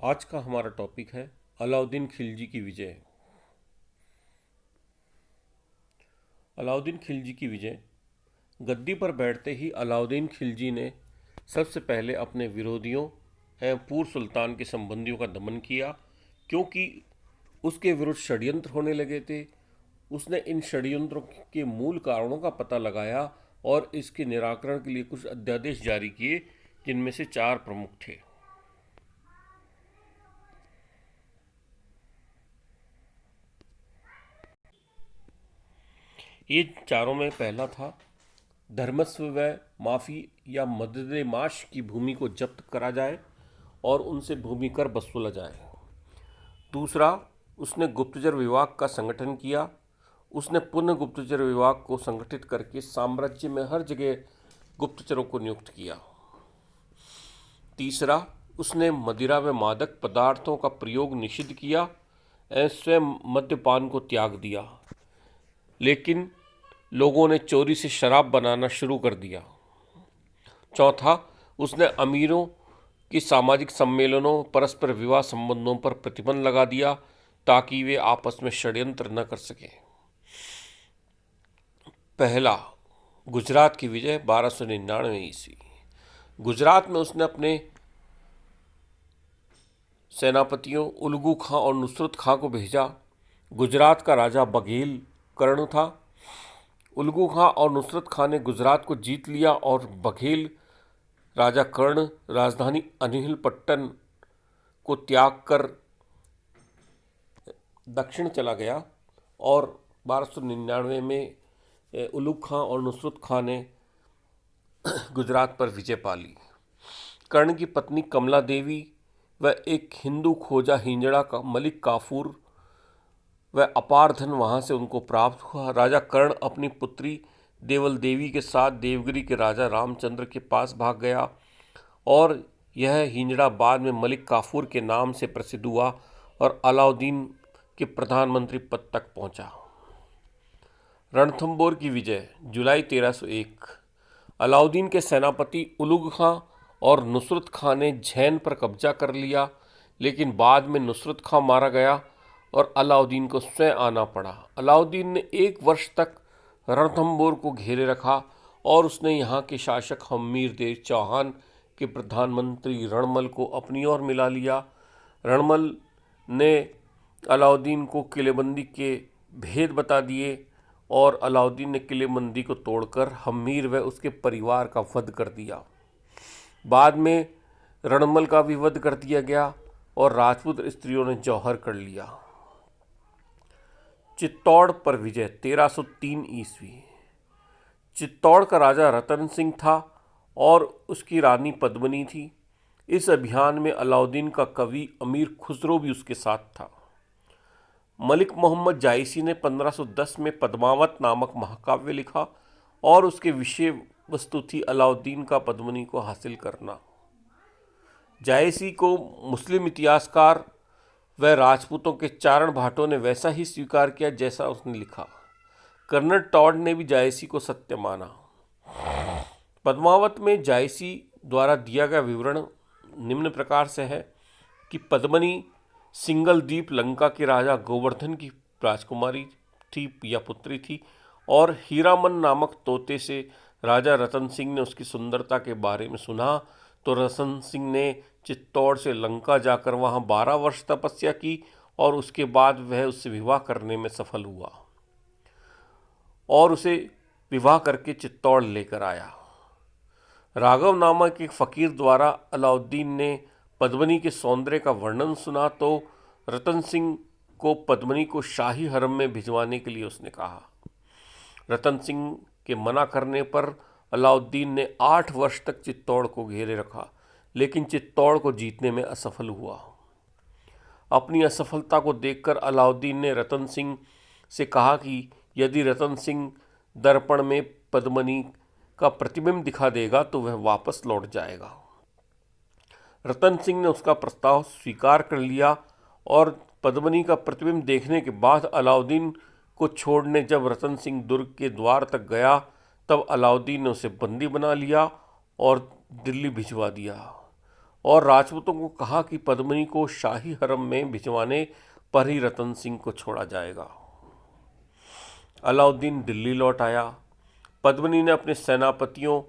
आज का हमारा टॉपिक है अलाउद्दीन खिलजी की विजय। अलाउद्दीन खिलजी की विजय। गद्दी पर बैठते ही अलाउद्दीन खिलजी ने सबसे पहले अपने विरोधियों एवं पूर्व सुल्तान के संबंधियों का दमन किया, क्योंकि उसके विरुद्ध षड्यंत्र होने लगे थे। उसने इन षड्यंत्रों के मूल कारणों का पता लगाया और इसके निराकरण के लिए कुछ अध्यादेश जारी किए, जिनमें से 4 प्रमुख थे। ये चारों में पहला था, धर्मस्व व माफ़ी या मदद माश की भूमि को जब्त करा जाए और उनसे भूमि कर वसूला जाए। दूसरा, उसने गुप्तचर विभाग का संगठन किया। उसने पुनः गुप्तचर विभाग को संगठित करके साम्राज्य में हर जगह गुप्तचरों को नियुक्त किया। तीसरा, उसने मदिरा व मादक पदार्थों का प्रयोग निषिद्ध किया एवं स्वयं मद्यपान को त्याग दिया, लेकिन लोगों ने चोरी से शराब बनाना शुरू कर दिया। चौथा, उसने अमीरों की सामाजिक सम्मेलनों, परस्पर विवाह संबंधों पर प्रतिबंध लगा दिया ताकि वे आपस में षड्यंत्र न कर सकें। पहला, गुजरात की विजय 1299 ईस्वी। गुजरात में उसने अपने सेनापतियों उलगू खां और नुसरत खां को भेजा। गुजरात का राजा बघेल कर्ण था। उलगू खां और नुसरत खां ने गुजरात को जीत लिया और बघेल राजा कर्ण राजधानी अनिलपट्टन को त्याग कर दक्षिण चला गया और 1299 में उलूग खां और नुसरत खां ने गुजरात पर विजय पा ली। कर्ण की पत्नी कमला देवी व एक हिंदू खोजा हिंजड़ा का मलिक काफूर व अपार धन वहाँ से उनको प्राप्त हुआ। राजा कर्ण अपनी पुत्री देवल देवी के साथ देवगिरी के राजा रामचंद्र के पास भाग गया और यह हिंजड़ा बाद में मलिक काफूर के नाम से प्रसिद्ध हुआ और अलाउद्दीन के प्रधानमंत्री पद तक पहुंचा। रणथंबोर की विजय जुलाई 1301। अलाउद्दीन के सेनापति उलुग खां और नुसरत खां ने झैन पर कब्जा कर लिया, लेकिन बाद में नुसरत खां मारा गया और अलाउद्दीन को स्वयं आना पड़ा। अलाउद्दीन ने 1 वर्ष तक रणथंबोर को घेरे रखा और उसने यहाँ के शासक हम्मीर देव चौहान के प्रधानमंत्री रणमल को अपनी ओर मिला लिया। रणमल ने अलाउद्दीन को किलेबंदी के भेद बता दिए और अलाउद्दीन ने किलेबंदी को तोड़कर हम्मीर व उसके परिवार का वध कर दिया। बाद में रणमल का भी वध कर दिया गया और राजपूत स्त्रियों ने जौहर कर लिया। चित्तौड़ पर विजय 1303 ईस्वी। चित्तौड़ का राजा रतन सिंह था और उसकी रानी पद्मिनी थी। इस अभियान में अलाउद्दीन का कवि अमीर खुसरो भी उसके साथ था। मलिक मोहम्मद जायसी ने 1510 में पद्मावत नामक महाकाव्य लिखा और उसके विषय वस्तु थी अलाउद्दीन का पद्मिनी को हासिल करना। जायसी को मुस्लिम इतिहासकार व राजपूतों के चारण भाटों ने वैसा ही स्वीकार किया जैसा उसने लिखा। कर्नल टॉड ने भी जायसी को सत्य माना। पद्मावत में जायसी द्वारा दिया गया विवरण निम्न प्रकार से है कि पद्मिनी सिंगल द्वीप लंका के राजा गोवर्धन की राजकुमारी थी या पुत्री थी और हीरामन नामक तोते से राजा रतन सिंह ने उसकी सुंदरता के बारे में सुना तो रतन सिंह ने चित्तौड़ से लंका जाकर वहां 12 वर्ष तपस्या की और उसके बाद वह उससे विवाह करने में सफल हुआ और उसे विवाह करके चित्तौड़ लेकर आया। राघव नामक एक फकीर द्वारा अलाउद्दीन ने पद्मिनी के सौंदर्य का वर्णन सुना तो रतन सिंह को पद्मिनी को शाही हरम में भिजवाने के लिए उसने कहा। रतन सिंह के मना करने पर अलाउद्दीन ने 8 वर्ष तक चित्तौड़ को घेरे रखा, लेकिन चित्तौड़ को जीतने में असफल हुआ। अपनी असफलता को देखकर अलाउद्दीन ने रतन सिंह से कहा कि यदि रतन सिंह दर्पण में पद्मिनी का प्रतिबिंब दिखा देगा तो वह वापस लौट जाएगा। रतन सिंह ने उसका प्रस्ताव स्वीकार कर लिया और पद्मिनी का प्रतिबिंब देखने के बाद अलाउद्दीन को छोड़ने जब रतन सिंह दुर्ग के द्वार तक गया तब अलाउद्दीन ने उसे बंदी बना लिया और दिल्ली भिजवा दिया और राजपूतों को कहा कि पद्मिनी को शाही हरम में भिजवाने पर ही रतन सिंह को छोड़ा जाएगा। अलाउद्दीन दिल्ली लौट आया। पद्मिनी ने अपने सेनापतियों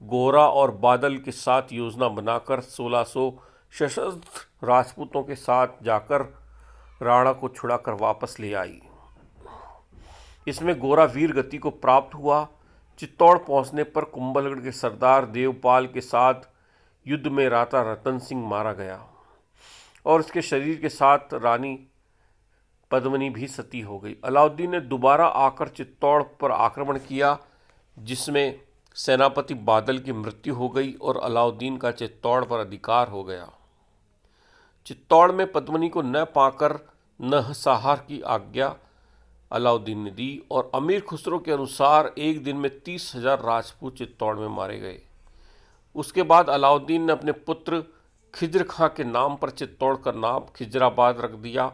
गोरा और बादल के साथ योजना बनाकर 1600 सशस्त्र राजपूतों के साथ जाकर राणा को छुड़ाकर वापस ले आई। इसमें गोरा वीर गति को प्राप्त हुआ। चित्तौड़ पहुंचने पर कुंभलगढ़ के सरदार देवपाल के साथ युद्ध में राजा रतन सिंह मारा गया और उसके शरीर के साथ रानी पद्मिनी भी सती हो गई। अलाउद्दीन ने दोबारा आकर चित्तौड़ पर आक्रमण किया, जिसमें सेनापति बादल की मृत्यु हो गई और अलाउद्दीन का चित्तौड़ पर अधिकार हो गया। चित्तौड़ में पद्मिनी को न पाकर नरसंहार की आज्ञा अलाउद्दीन ने दी और अमीर खुसरो के अनुसार एक दिन में 30,000 राजपूत चित्तौड़ में मारे गए। उसके बाद अलाउद्दीन ने अपने पुत्र खिज्र खां के नाम पर चित्तौड़ का नाम खिजराबाद रख दिया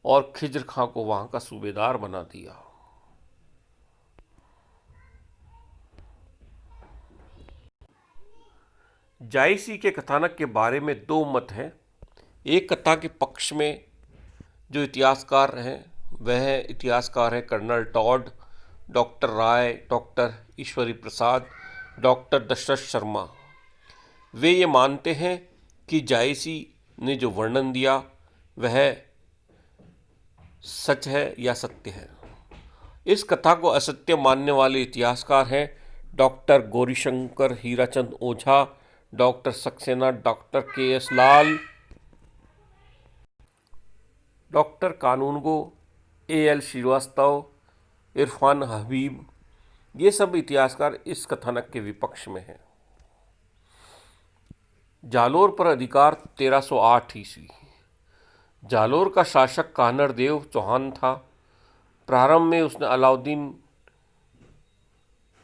और खिज्र खां को वहां का सूबेदार बना दिया। जायसी के कथानक के बारे में दो मत हैं। एक कथा के पक्ष में जो इतिहासकार हैं वह इतिहासकार हैं कर्नल टॉड, डॉक्टर राय, डॉक्टर ईश्वरी प्रसाद, डॉक्टर दशरथ शर्मा। वे ये मानते हैं कि जायसी ने जो वर्णन दिया वह सच है या सत्य है। इस कथा को असत्य मानने वाले इतिहासकार हैं डॉक्टर गौरीशंकर हीराचंद ओझा, डॉक्टर सक्सेना, डॉक्टर के.एस. लाल, डॉक्टर कानूनगो, ए.एल. श्रीवास्तव, इरफान हबीब। ये सब इतिहासकार इस कथानक के विपक्ष में हैं। जालोर पर अधिकार 1308 ईस्वी। जालोर का शासक कान्हड़ देव चौहान था। प्रारंभ में उसने अलाउद्दीन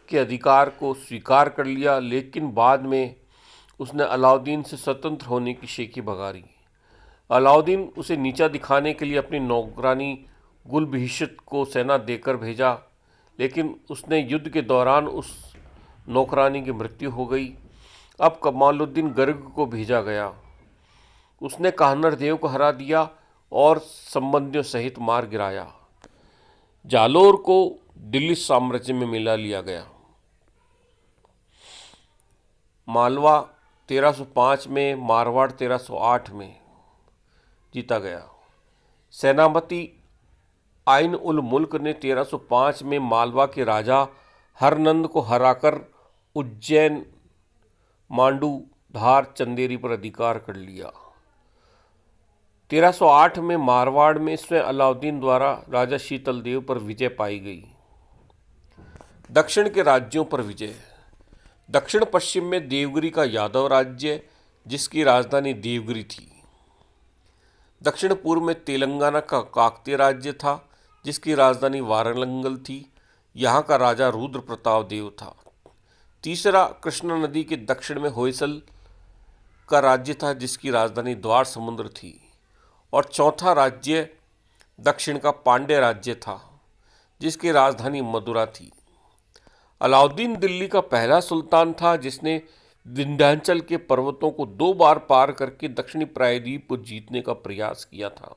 के अधिकार को स्वीकार कर लिया, लेकिन बाद में उसने अलाउद्दीन से स्वतंत्र होने की शेखी बघारी। अलाउद्दीन उसे नीचा दिखाने के लिए अपनी नौकरानी गुलबहिशत को सेना देकर भेजा, लेकिन उसने युद्ध के दौरान उस नौकरानी की मृत्यु हो गई। अब कमालुद्दीन गर्ग को भेजा गया। उसने कान्हड़ देव को हरा दिया और संबंधियों सहित मार गिराया। जालोर को दिल्ली साम्राज्य में मिला लिया गया। मालवा 1305 में, मारवाड़ 1308 में जीता गया। सेनापति आइन उल मुल्क ने 1305 में मालवा के राजा हरनंद को हराकर उज्जैन, मांडू, धार, चंदेरी पर अधिकार कर लिया। 1308 में मारवाड़ में स्वयं अलाउद्दीन द्वारा राजा शीतल देव पर विजय पाई गई। दक्षिण के राज्यों पर विजय। दक्षिण पश्चिम में देवगिरी का यादव राज्य, जिसकी राजधानी देवगिरी थी। दक्षिण पूर्व में तेलंगाना का काकतीय राज्य था, जिसकी राजधानी वारंगल थी। यहाँ का राजा रुद्र प्रताप देव था। तीसरा कृष्णा नदी के दक्षिण में होयसल का राज्य था, जिसकी राजधानी द्वार समुद्र थी। और चौथा राज्य दक्षिण का पांड्य राज्य था, जिसकी राजधानी मदुरा थी। अलाउद्दीन दिल्ली का पहला सुल्तान था जिसने विंध्याचल के पर्वतों को 2 बार पार करके दक्षिणी प्रायद्वीप को जीतने का प्रयास किया था।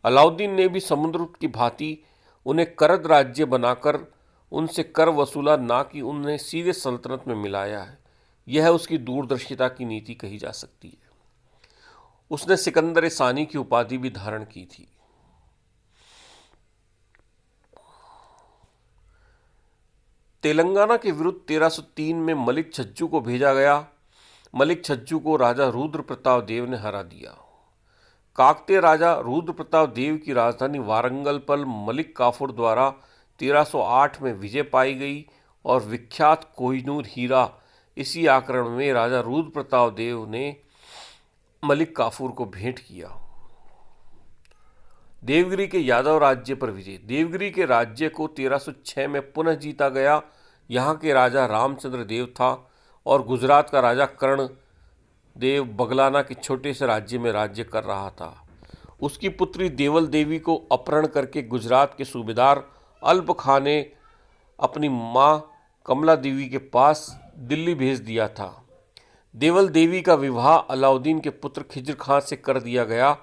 अलाउद्दीन ने भी समुद्र की भांति उन्हें करद राज्य बनाकर उनसे कर वसूला, ना कि उन्हें सीधे सल्तनत में मिलाया है। यह उसकी दूरदर्शिता की नीति कही जा सकती है। उसने सिकंदर सानी की उपाधि भी धारण की थी। तेलंगाना के विरुद्ध 1303 में मलिक छज्जू को भेजा गया। मलिक छज्जू को राजा रुद्र प्रताप देव ने हरा दिया। काकतीय राजा रुद्र प्रताप देव की राजधानी वारंगल पर मलिक काफूर द्वारा 1308 में विजय पाई गई और विख्यात कोहिनूर हीरा इसी आक्रमण में राजा रुद्र प्रताप देव ने मलिक काफूर को भेंट किया। देवगिरी के यादव राज्य पर विजय। देवगिरी के राज्य को 1306 में पुनः जीता गया। यहाँ के राजा रामचंद्र देव था और गुजरात का राजा कर्ण देव बगलाना के छोटे से राज्य में राज्य कर रहा था। उसकी पुत्री देवल देवी को अपहरण करके गुजरात के सूबेदार अल्प खां ने अपनी माँ कमला देवी के पास दिल्ली भेज दिया था। देवल देवी का विवाह अलाउद्दीन के पुत्र खिज्र खां से कर दिया गया।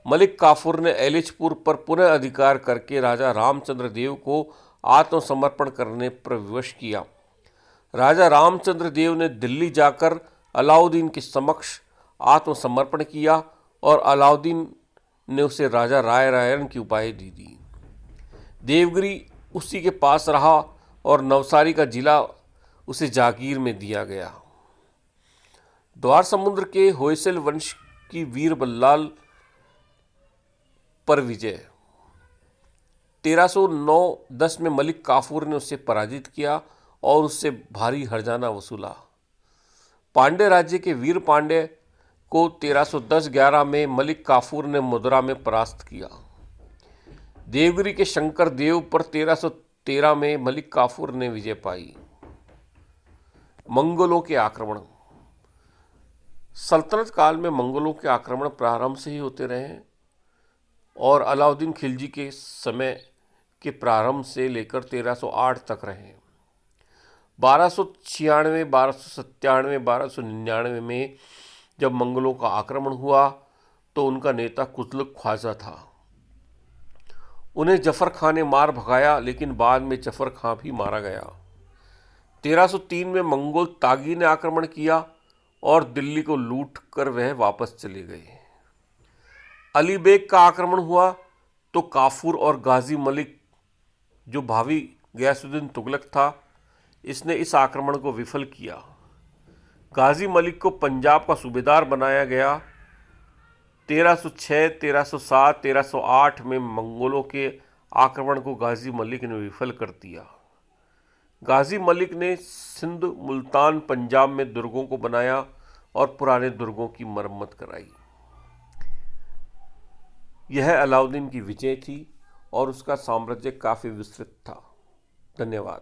मलिक काफूर ने एलिचपुर पर पुनः अधिकार करके राजा रामचंद्र देव को आत्मसमर्पण करने पर विवश किया। राजा रामचंद्र देव ने दिल्ली जाकर अलाउद्दीन के समक्ष आत्मसमर्पण किया और अलाउद्दीन ने उसे राजा राय रायन की उपाधि दी। देवगिरी उसी के पास रहा और नवसारी का जिला उसे जागीर में दिया गया। द्वार समुद्र के होयसल वंश की वीर बल्लाल पर विजय। 1309-10 में मलिक काफूर ने उसे पराजित किया और उससे भारी हर्जाना वसूला। पांड्य राज्य के वीर पांड्य को 1310-11 में मलिक काफूर ने मदुरा में परास्त किया। देवगिरी के शंकर देव पर 1313 में मलिक काफूर ने विजय पाई। मंगोलों के आक्रमण। सल्तनत काल में मंगोलों के आक्रमण प्रारंभ से ही होते रहे हैं और अलाउद्दीन खिलजी के समय के प्रारंभ से लेकर 1308 तक रहे। 1296, 1297, 1299 में जब मंगोलों का आक्रमण हुआ तो उनका नेता कुतलुक ख्वाजा था। उन्हें जफर खां ने मार भगाया, लेकिन बाद में जफर खां भी मारा गया। 1303 में मंगोल तागी ने आक्रमण किया और दिल्ली को लूट कर वह वापस चले गए। अली बेग का आक्रमण हुआ तो काफूर और गाजी मलिक, जो भावी गयासुद्दीन तुगलक था, इसने इस आक्रमण को विफल किया। गाजी मलिक को पंजाब का सूबेदार बनाया गया। 1306, 1307, 1308 में मंगोलों के आक्रमण को गाजी मलिक ने विफल कर दिया। गाजी मलिक ने सिंध, मुल्तान, पंजाब में दुर्गों को बनाया और पुराने दुर्गों की मरम्मत कराई। यह अलाउद्दीन की विजय थी और उसका साम्राज्य काफ़ी विस्तृत था। धन्यवाद।